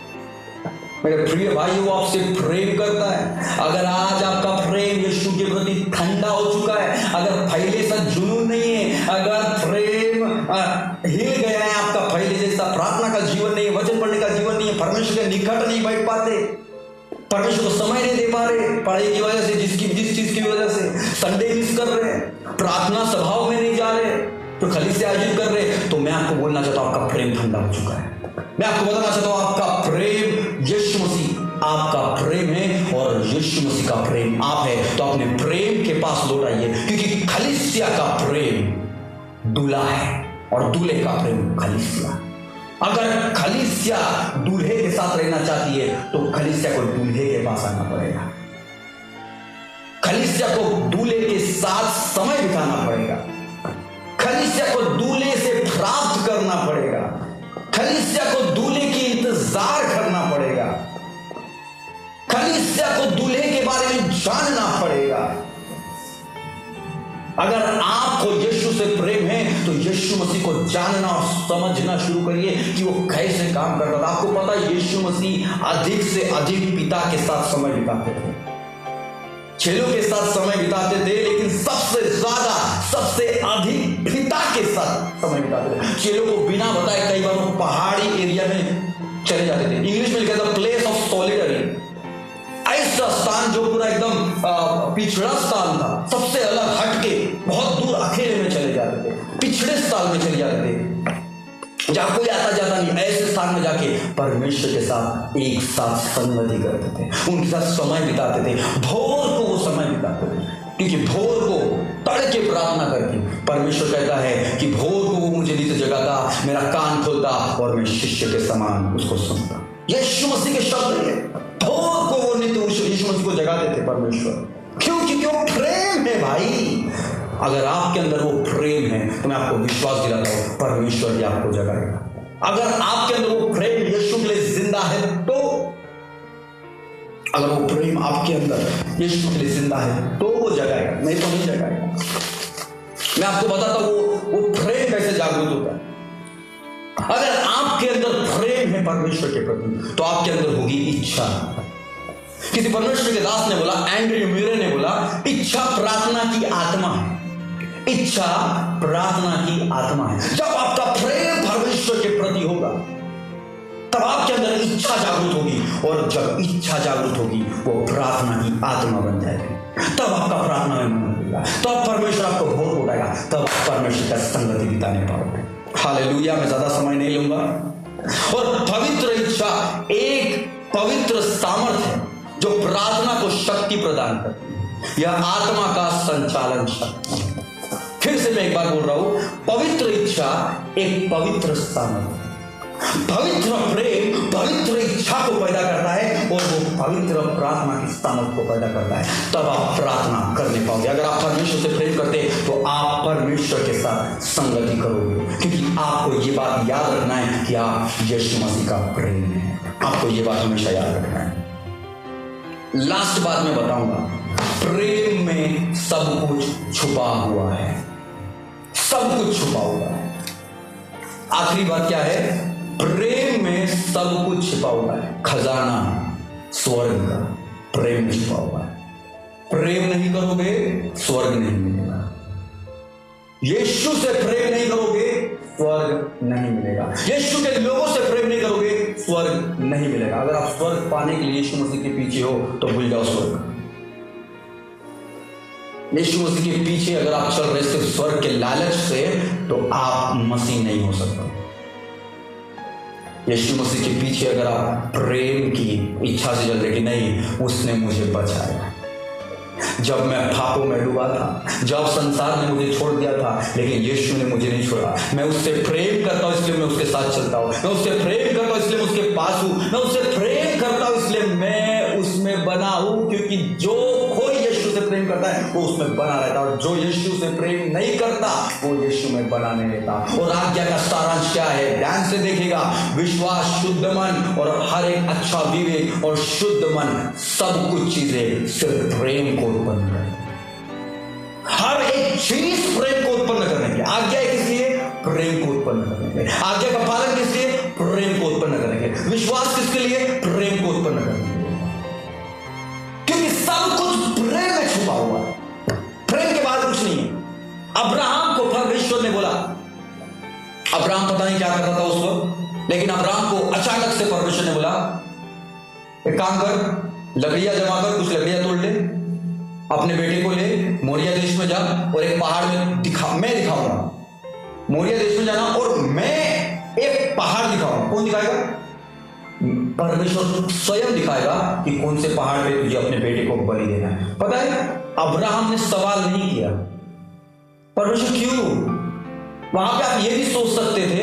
मेरे प्रिय भाई, वो आपसे प्रेम करता है। अगर आज आपका प्रेम यीशु के प्रति ठंडा हो चुका है, अगर पहले सा जुनून नहीं है, अगर प्रेम हिल गया है आपका, पहले जैसा प्रार्थना का जीवन नहीं है, वचन पढ़ने का जीवन नहीं है, परमेश्वर के निकट नहीं बैठ पाते, परमेश्वर को समय नहीं दे पा रहे पढ़ाई की वजह से, जिस चीज की वजह से, संडे मिस कर रहे हैं, प्रार्थना सभाओं में नहीं जा रहे, तो खली से आयोजित कर रहे, तो मैं आपको बोलना चाहता हूं आपका प्रेम ठंडा हो चुका है। मैं आपको बताना चाहता हूं आपका प्रेम यीशु मसीह आपका प्रेम है और यीशु मसीह का प्रेम आप है। तो अपने प्रेम के पास लौट आइए, क्योंकि कलीसिया का प्रेम दूल्हा है और दूल्हे का प्रेम कलीसिया। अगर कलीसिया दूल्हे के साथ रहना चाहती है तो कलीसिया को दूल्हे के पास आना पड़ेगा, कलीसिया को दूल्हे के साथ समय बिताना पड़ेगा, कलीसिया को दूल्हे से प्राप्त करना पड़ेगा, कलीसिया को दूल्हे की इंतजार करना पड़ेगा, कलीसिया को दूल्हे के बारे में जानना पड़ेगा। अगर आपको यीशु से प्रेम है तो यीशु मसीह को जानना और समझना शुरू करिए कि वो कैसे काम करता था। आपको पता है यीशु मसीह अधिक से अधिक पिता के साथ समय बिताते थे, चेलों के साथ समय बिताते थे, लेकिन सबसे ज्यादा सबसे अधिक पिता के साथ समय बिताते थे। चेलों को बिना बताए कई बार वो पहाड़ी एरिया में चले जाते थे। इंग्लिश में लिखा था प्लेस ऑफ सॉलिटरी, ऐसा स्थान जो पूरा एकदम पिछड़ा स्थान था, सबसे अलग हटके बहुत दूर अकेले में चले जाते थे, पिछड़े स्थान में चले जाते थे, जहां कोई आता जाता नहीं। ऐसे स्थान में जाके परमेश्वर के साथ एक साथ संगति करते थे, उनके साथ समय बिताते थे। भोर को वो समय बिताते थे, क्योंकि भोर को तड़के प्रार्थना करके परमेश्वर कहता है कि भोर को वो मुझे नीचे जगाता, मेरा कान खोलता और मैं शिष्य के समान उसको सुनता। यीशु मसीह के शब्द है, भोर को वो नित्य यीशु मसीह को जगाते थे परमेश्वर। क्यों? क्योंकि वो प्रेम है भाई। अगर आपके अंदर वो प्रेम है तो मैं आपको विश्वास दिलाता हूं परमेश्वर भी आपको जगाएगा। अगर आपके अंदर वो प्रेम यीशु के लिए जिंदा है तो, अगर वो प्रेम आपके अंदर यीशु के लिए जिंदा है तो वो जगाएगा, नहीं तो नहीं जगाएगा। मैं आपको बताता हूं वो प्रेम कैसे जागृत होता है। अगर आपके अंदर प्रेम है परमेश्वर के प्रति तो आपके अंदर होगी इच्छा। किसी परमेश्वर के दास ने बोला, एंड्रयू म्यूरे ने बोला, इच्छा प्रार्थना की आत्मा है। इच्छा प्रार्थना की आत्मा है। जब आपका प्रेम परमेश्वर के प्रति होगा तब आपके अंदर इच्छा जागृत होगी, और जब इच्छा जागृत होगी वो प्रार्थना की आत्मा बन जाएगी। तब आपका प्रार्थना में मन लगेगा, तब परमेश्वर आपको भोर उठाएगा, तब परमेश्वर का संगति बिताने पाओगे। हालेलुया। मैं ज्यादा समय नहीं लूंगा। और पवित्र इच्छा एक पवित्र सामर्थ्य है जो प्रार्थना को शक्ति प्रदान करती है। यह आत्मा का संचालन शक्ति है। फिर से मैं एक बार बोल रहा हूं, पवित्र इच्छा एक पवित्र सामर्थ्य, पवित्र प्रेम पवित्र इच्छा को पैदा करता है, और वो पवित्र प्रार्थना की सामर्थ्य को पैदा करता है। तब आप प्रार्थना करने पाओगे। अगर आप परमेश्वर से प्रेम करते हैं तो आप परमेश्वर के साथ संगति करोगे, क्योंकि आपको ये बात याद रखना है कि आप यीशु मसीह का प्रेम है। आपको ये बात हमेशा याद रखना है। लास्ट बात मैं बताऊंगा, प्रेम में सब कुछ छुपा हुआ है, सब कुछ छुपा हुआ है। आखिरी बात क्या है? प्रेम में सब कुछ छिपा हुआ है। खजाना स्वर्ग का प्रेम में छिपा हुआ है। प्रेम नहीं करोगे स्वर्ग नहीं मिलेगा। यीशु से प्रेम नहीं करोगे स्वर्ग नहीं मिलेगा। यीशु के लोगों से प्रेम नहीं करोगे स्वर्ग नहीं मिलेगा। अगर आप स्वर्ग पाने के लिए यीशु मसीह के पीछे हो तो भूल जाओ स्वर्ग। यीशु मसीह के पीछे अगर आप चल रहे सिर्फ स्वर्ग के लालच से, तो आप मसीह नहीं हो सकते। यीशु मसीह के पीछे अगर आप प्रेम की इच्छा से चल रहे कि नहीं, उसने मुझे बचाया जब मैं पापों में डूबा था, जब संसार ने मुझे छोड़ दिया था, लेकिन यीशु ने मुझे नहीं छोड़ा। मैं उससे प्रेम करता हूं इसलिए मैं उसके साथ चलता हूं। मैं उससे प्रेम करता हूं इसलिए मैं उसके पास हूं। मैं उससे प्रेम करता हूं इसलिए मैं उसमें बना हूं, क्योंकि जो कोई यीशु से प्रेम करता है वो उसमें बना रहता है, और जो यीशु से प्रेम नहीं करता वो यीशु में बना नहीं रहता। और आज्ञा का सारांश क्या है? ध्यान से देखिएगा, विश्वास, शुद्ध मन और हर एक अच्छा विवेक और शुद्ध मन, सब कुछ चीजें सिर्फ प्रेम को उत्पन्न करें। हर एक चीज प्रेम को उत्पन्न करने के। आज्ञा किस लिए? प्रेम को उत्पन्न करने के। आज्ञा का पालन किस लिए? प्रेम को उत्पन्न करने के। विश्वास किसके लिए? प्रेम को उत्पन्न करने के। क्योंकि सब कुछ प्रेम में छुपा हुआ है। प्रेम के बाद कुछ नहीं है। अब्राहम को परमेश्वर ने बोला, अब्राहम पता नहीं क्या कर रहा था उस वक्त, लेकिन अब्राहम को अचानक से परमेश्वर ने बोला, एक काम कर, लकड़ियां जमा कर, कुछ लकड़ियां तोड़ ले, अपने बेटे को ले, मोरिया देश में जा और एक पहाड़ में मैं दिखाऊंगा। मोरिया देश में जाना और मैं एक पहाड़ दिखाऊंगा। कौन दिखाएगा? परमेश्वर स्वयं दिखाएगा कि कौन से पहाड़ पे तुझे अपने बेटे को बलि देना है। पता है, अब्राहम ने सवाल नहीं किया, परमेश्वर क्यों? वहां पे आप ये भी सोच सकते थे,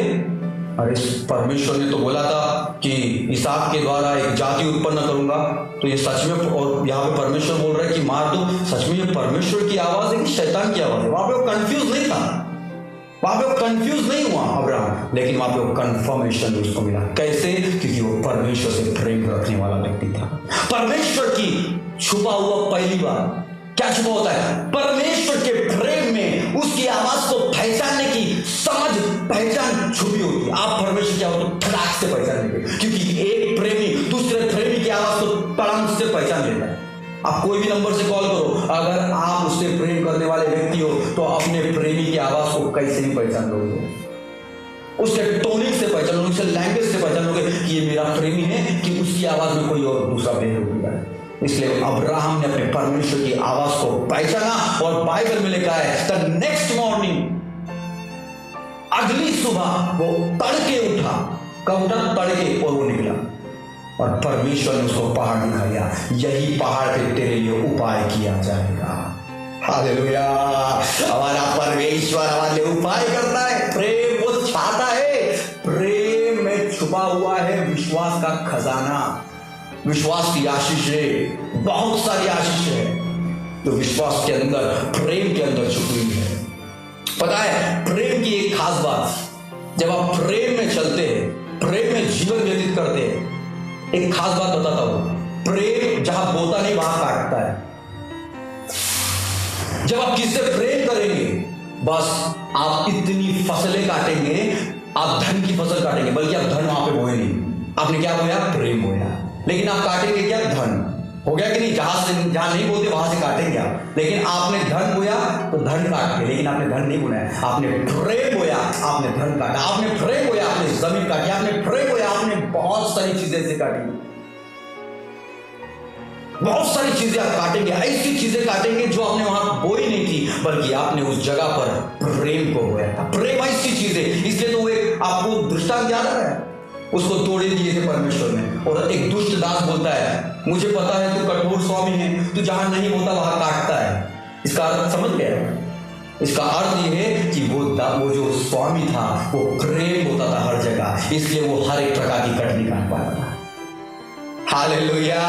अरे परमेश्वर ने तो बोला था कि इसहाक के द्वारा एक जाति उत्पन्न करूंगा, तो ये सच में, और यहाँ पे परमेश्वर बोल रहा है कि मार दो, सच में ये परमेश्वर की आवाज है कि शैतान की आवाज है? वहां पे वो कंफ्यूज नहीं था, वहां पे वो कंफ्यूज नहीं हुआ अब्राहम, लेकिन वहां पे वो कंफर्मेशन उसको मिला। कैसे? क्योंकि वो परमेश्वर से प्रेम रखने वाला व्यक्ति था। परमेश्वर की छुपा हुआ पहली बार क्या छुपा होता है? परमेश्वर के प्रेम में उसकी आवाज को पहचानने की समझ, पहचान छुपी होती है। आप परमेश्वर क्या हो तो फटाक से पहचान लेंगे, क्योंकि एक प्रेमी दूसरे प्रेमी की आवाज को तड़ाम से पहचान लेता है। आप कोई भी नंबर से कॉल करो, अगर आप उससे प्रेम करने वाले व्यक्ति हो तो अपने प्रेमी की आवाज को कैसे नहीं पहचान लोगे? उसके टोनिंग से पहचान लोगे, उसके लैंग्वेज से पहचान लोगे कि ये मेरा प्रेमी है, कि उसकी आवाज में कोई और दूसरा भेद हो गया है। इसलिए अब्राहम ने अपने परमेश्वर की आवाज को पहचाना, और बाइबल में लिखा है द नेक्स्ट मॉर्निंग, अगली सुबह वो तड़के उठा। कब उठा? तड़के, और वो निकला और परमेश्वर ने उसको पहाड़ दिखाया, यही पहाड़ पे तेरे लिए उपाय किया जाएगा। हालेलुया। हमारा परमेश्वर हमारे लिए उपाय करता है, प्रेम वो चाहता है। प्रेम में छुपा हुआ है विश्वास का खजाना, विश्वास की आशीष है, बहुत सारी आशीष है तो विश्वास के अंदर, प्रेम के अंदर छुपी हुई है। पता है, प्रेम की एक खास बात, जब आप प्रेम में चलते हैं, प्रेम में जीवन व्यतीत करते हैं, एक खास बात बताता हूं, प्रेम जहां बोता नहीं वहां काटता है। जब आप किससे प्रेम करेंगे, बस आप इतनी फसलें काटेंगे, आप धन की फसल काटेंगे, बल्कि आप धन वहां पे बोए नहीं, आपने क्या बोया? प्रेम बोया। लेकिन आप काटेंगे क्या? धन। हो गया कि नहीं? जहां नहीं बोते वहां से काटेंगे आप। लेकिन आपने धन बोया तो धन काट के, लेकिन आपने धन नहीं बोया, आपने प्रेम बोया, आपने धन काटा। आपने प्रेम बोया, आपने जमीन काटी। आपने प्रेम बोया, आपने बहुत सारी चीजें से काटी। बहुत सारी चीजें आप काटेंगे, ऐसी चीजें काटेंगे जो आपने वहां बोई नहीं थी, बल्कि आपने उस जगह पर प्रेम को बोया था। प्रेम ऐसी चीज है, इसलिए तो वो एक आपको दृष्टांत याद आ रहा है, उसको तोड़े दिए थे परमेश्वर ने। और एक दुष्ट दास बोलता है, मुझे पता है तू कठोर स्वामी है, तू जहां नहीं होता वहां काटता है। इसका अर्थ समझ गया? इसका अर्थ यह है कि वो जो स्वामी था वो प्रेम होता था हर जगह, इसलिए वो हर एक प्रकार की कटनी काट पाता था। हालेलुया!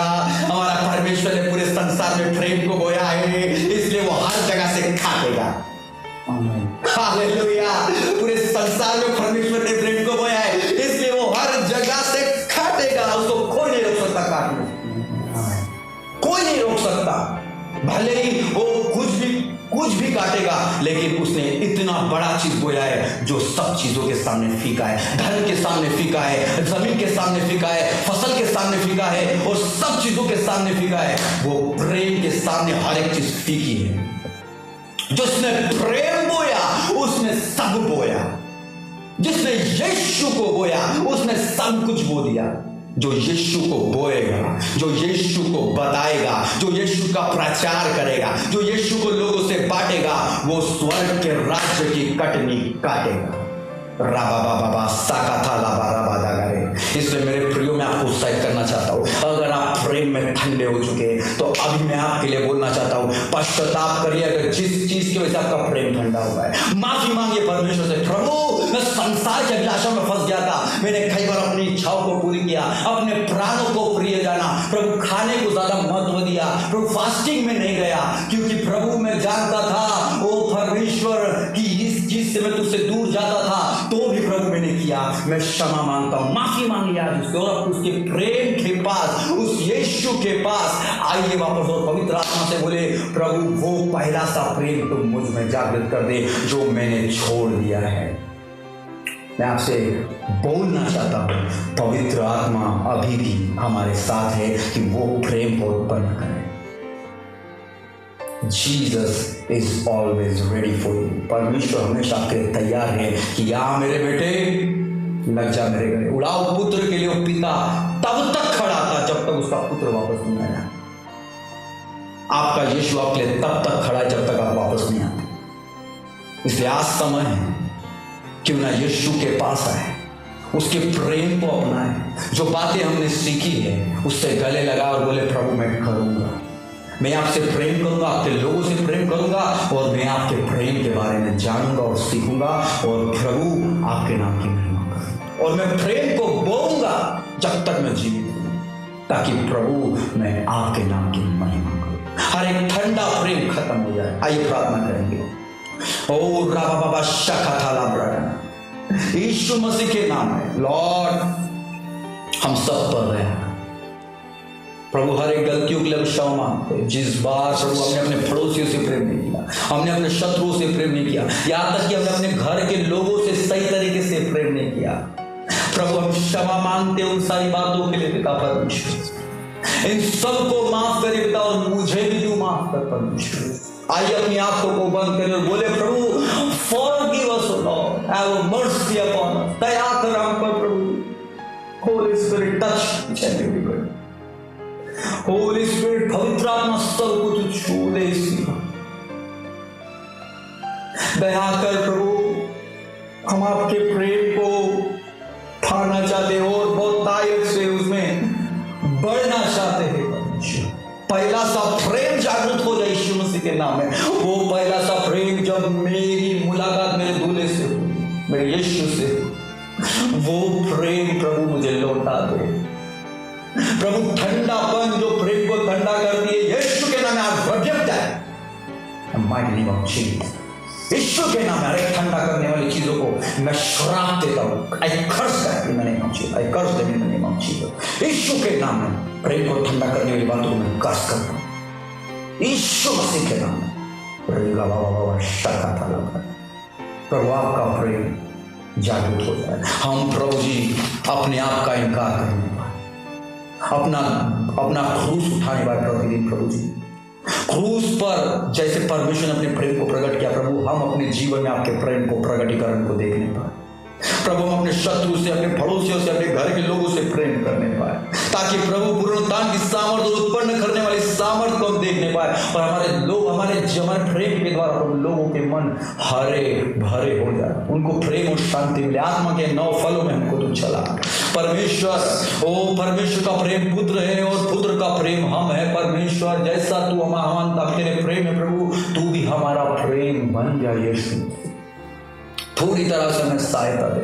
हमारा परमेश्वर ने पूरे संसार में प्रेम को बोया है, इसलिए वो हर जगह से काटेगा। हालेलुया! पूरे संसार में परमेश्वर ने प्रेम को बोया है, इसलिए वो हर जगह से काटेगा। उसको कोई नहीं रोक सकता काटने, कोई नहीं रोक सकता। भले ही वो कुछ भी काटेगा, लेकिन उसने इतना बड़ा चीज बोया है जो सब चीजों के सामने फीका है। धन के सामने फीका है, जमीन के सामने फीका है, फसल के सामने फीका है, और सब चीजों के सामने फीका है। वो प्रेम के सामने हर एक चीज फीकी है। जिसने प्रेम बोया उसने सब बोया। जिसने यीशु को बोया उसने सब कुछ बो दिया। जो यीशु को बोएगा, जो यीशु को बताएगा, जो यीशु का प्रचार करेगा, जो यीशु को लोगों से बांटेगा, वो स्वर्ग के राज्य की कटनी काटेगा। राबा साका था लाबा राबा दागरे। इसलिए मेरे प्रियो मैं आपको उत्साहित करना चाहता हूँ, अगर आप प्रेम में ठंडे हो चुके हैं तो अभी मैं आपके लिए बोलना चाहता हूँ, पश्चाताप करिए अगर जिस चीज की वजह से आपका प्रेम ठंडा हुआ है। माफी मांगिए परमेश्वर से, प्रभु मैं संसार की अभिलाषा में फंस गया था, मैंने कई बार अपनी इच्छाओं को पूरी किया, अपने प्राणों को प्रिय जाना, प्रभु खाने को ज्यादा महत्व दिया, प्रभु फास्टिंग में नहीं गया, क्योंकि प्रभु मैं जानता था ओ परमेश्वर कि इस चीज से मैं तुझसे दूर जाता था, तो भी प्रभु मैंने किया। मैं क्षमा मांगता हूं, माफी मांगी आज उससे, और उसके प्रेम के पास, उस यीशु के पास आइए वापस, और पवित्र आत्मा से बोले, प्रभु वो पहला सा प्रेम तुम मुझ में जागृत कर दे जो मैंने छोड़ दिया है। मैं आपसे बोलना चाहता हूं, पवित्र आत्मा अभी भी हमारे साथ है कि वो प्रेम को उत्पन्न करे। Jesus is always ready for you. परमेश्वर हमेशा आपके लिए तैयार है कि आ मेरे बेटे लग जा मेरे गले। उड़ाओ पुत्र के लिए वो पिता तब तक खड़ा था जब तक उसका पुत्र वापस नहीं आया। आपका यीशु आपके लिए तब तक खड़ा है जब तक आप वापस नहीं आते। इसलिए आज समय है, क्यों ना यीशु के पास आए, उसके प्रेम को अपनाएं। जो बातें हमने सीखी है उससे गले लगा और बोले, प्रभु मैं करूंगा, मैं आपसे प्रेम करूंगा, आपके लोगों से प्रेम करूंगा, और मैं आपके प्रेम के बारे में जानूंगा और सीखूंगा, और प्रभु आपके नाम की महिमा करूंगा, और मैं प्रेम को बोऊंगा जब तक मैं जीवित हूं, ताकि प्रभु मैं आपके नाम की महिमा करूं। हर एक ठंडा प्रेम खत्म हो जाए। आइए प्रार्थना करेंगे। ओ राबा बाबा शाखा थाला ब्रगन, यीशु मसीह के नाम में लॉर्ड हम सब पर रहे। प्रभु हर एक गलतियों के लिए क्षमा मांगते हैं। जिस बार प्रभु हमने अपने पड़ोसियों से प्रेम नहीं किया, हमने अपने शत्रुओं से प्रेम नहीं किया, यहाँ तक कि हमने अपने घर के लोगों से सही तरीके से प्रेम नहीं किया, प्रभु हम क्षमा मांगते हैं उन सारी बातों के लिए पिता परमेश्वर। इन सबको माफ करे पिता, और मुझे भी तू माफ कर परमेश्वर। आइए अपनी आंखों को बंद करें और बोले, प्रभु forgive us O lord, have mercy upon us. दया कर हम पर प्रभु। Holy spirit touch each and everybody. Holy spirit पवित्र आत्मा सब कुछ छू ले। दया कर प्रभु, हम आपके प्रेम को ठाना चाहते हैं और बहुत ताकत से उसमें बढ़ना चाहते हैं। पहला सा प्रेम जागृत हो जाए यीशु मसीह के नाम में। वो पहला सा प्रेम जब मेरी मुलाकात मेरे दूल्हे से हुई, मेरे यीशु से, वो प्रेम प्रभु मुझे लौटा दे। प्रभु ठंडापन जो प्रेम को ठंडा कर दिए, यीशु के नाम में आज रिजेक्ट है। माइटी नेम ऑफ जीसस, यीशु के नाम में हर एक ठंडा करने वाली चीजों को मैं श्राप देता हूँ। I curse that in the name of Jesus, I curse them in the name of Jesus. यीशु के नाम में प्रेम को ठंडा करने वाली बातों को मैं कर्स करता हूँ यीशु मसीह के नाम में। प्रभु आपका प्रेम जागृत हो जाए। हम प्रभु जी अपने आप का इनकार करने, अपना अपना क्रूस उठाने वाले प्रतिदिन प्रभु जी, क्रूस पर जैसे परमेश्वर ने अपने प्रेम को प्रकट किया प्रभु, हम अपने जीवन में आपके प्रेम को प्रकटीकरण को देखने पाए प्रभु। हम अपने शत्रु से, अपने पड़ोसियों से, अपने घर के लोगों से प्रेम करने पाए, ताकि प्रभु पुनरुत्थान की सामर्थ और उत्पन्न करने वाली सामर्थ को हम देखने पाए, और हमारे लोग हमारे प्रेम के द्वारा प्रभु लोगों के मन हरे भरे हो जाए, उनको प्रेम और शांति मिले, आत्मा के 9 फलों में हमको तू चला परमेश्वर। ओ परमेश्वर का प्रेम पुत्र है और पुत्र का प्रेम हम है परमेश्वर। जैसा तू हमारा तेरे प्रेम है प्रभु, तू भी हमारा प्रेम बन जाए यीशु, पूरी तरह से हमें सहायता दे।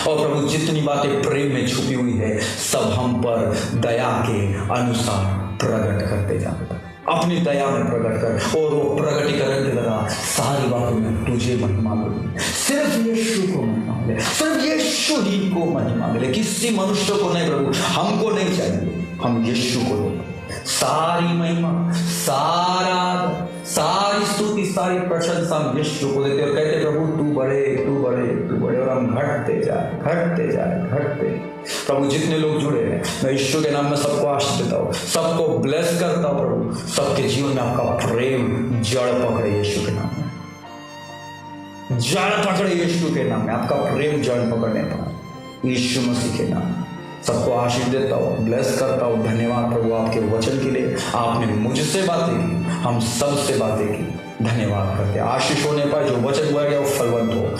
और प्रभु जितनी बातें प्रेम में छुपी हुई है सब हम पर दया के अनुसार प्रकट करते जाए, अपनी दया में प्रकट कर, और वो प्रकटीकरण के द्वारा सारी बातों में तुझे महिमा मिले, सिर्फ यीशु को महिमा मिले, सिर्फ यीशु ही को महिमा मिले, किसी मनुष्य को नहीं प्रभु, हमको नहीं चाहिए, हम यीशु को दें सारी महिमा, सारी स्तुति, सारी प्रशंसा हम यीशु को देते और कहते प्रभु तू बड़े, तू बड़े, तू बड़े, और हम घटते जाए। प्रभु जितने लोग जुड़े हैं मैं यीशु के नाम में सबको आशीष देता हूँ, सबको ब्लेस करता हूँ प्रभु, सबके जीवन में आपका प्रेम जड़ पकड़े यीशु के नाम में, जड़ पकड़े यीशु के नाम में, आपका प्रेम जड़ पकड़ने पर यीशु मसीह के नाम में सबको आशीष देता हूँ, ब्लेस करता हूँ। धन्यवाद प्रभु आपके वचन के लिए, आपने मुझसे बातें की, हम सबसे बातें की, धन्यवाद करते हैं। आशीष होने पर जो वचन हुआ गया वो फलवंत हो।